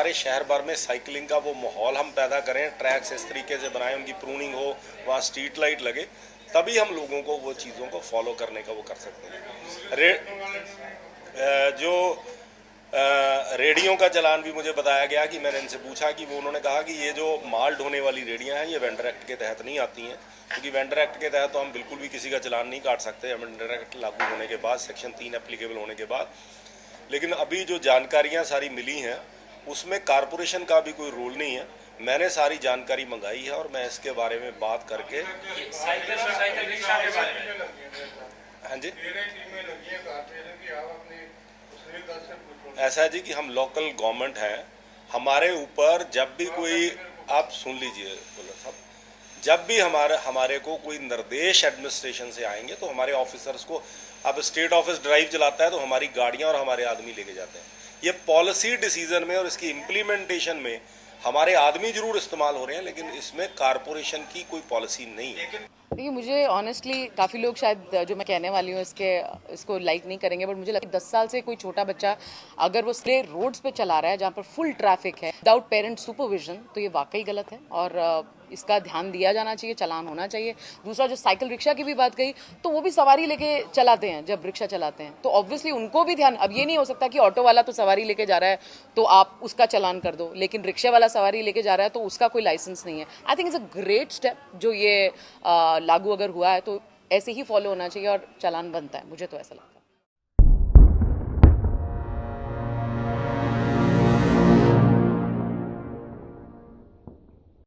सारे शहर भर में साइकिलिंग का वो माहौल हम पैदा करें, ट्रैक्स इस तरीके से बनाएं, उनकी प्रूनिंग हो, वहाँ स्ट्रीट लाइट लगे, तभी हम लोगों को वो चीज़ों को फॉलो करने का वो कर सकते हैं। जो रेडियों का चलान भी मुझे बताया गया कि मैंने इनसे पूछा कि वो उन्होंने कहा कि ये जो माल ढोने वाली रेडियां हैं ये वेंडर एक्ट के तहत नहीं आती हैं, क्योंकि वेंडर एक्ट के तहत तो हम बिल्कुल भी किसी का चलान नहीं काट सकते, वेंडर एक्ट लागू होने के बाद, सेक्शन 3 एप्लीकेबल होने के बाद। लेकिन अभी जो जानकारियां सारी मिली हैं उसमें कारपोरेशन का भी कोई रोल नहीं है। मैंने सारी जानकारी मंगाई है और मैं इसके बारे में बात करके, हाँ जी, ऐसा है जी कि हम लोकल गवर्नमेंट हैं, हमारे ऊपर जब भी कोई, आप सुन लीजिए बोला साहब, जब भी हमारे को कोई निर्देश एडमिनिस्ट्रेशन से आएंगे तो हमारे ऑफिसर्स को, अब स्टेट ऑफिस ड्राइव चलाता है तो हमारी गाड़ियां और हमारे आदमी लेके जाते हैं। ये पॉलिसी डिसीजन में और इसकी इम्प्लीमेंटेशन में हमारे आदमी जरूर इस्तेमाल हो रहे हैं, लेकिन इसमें कारपोरेशन की कोई पॉलिसी नहीं है। देखिए, मुझे ऑनेस्टली काफ़ी लोग शायद जो मैं कहने वाली हूँ इसको लाइक नहीं करेंगे, बट मुझे लगता है 10 साल से कोई छोटा बच्चा अगर वो स्ले रोड्स पे चला रहा है जहाँ पर फुल ट्रैफिक है विदाउट पेरेंट सुपरविजन, तो ये वाकई गलत है और इसका ध्यान दिया जाना चाहिए, चालान होना चाहिए। दूसरा, जो साइकिल रिक्शा की भी बात कही, तो वो भी सवारी लेके चलाते हैं, जब रिक्शा चलाते हैं तो ऑब्वियसली उनको भी ध्यान, अब ये नहीं हो सकता कि ऑटो वाला तो सवारी लेके जा रहा है तो आप उसका चालान कर दो, लेकिन रिक्शा वाला सवारी लेके जा रहा है तो उसका कोई लाइसेंस नहीं है। I think it's a great step जो ये लागू अगर हुआ है तो ऐसे ही फॉलो होना चाहिए और चालान बनता है, मुझे तो ऐसा लगता है।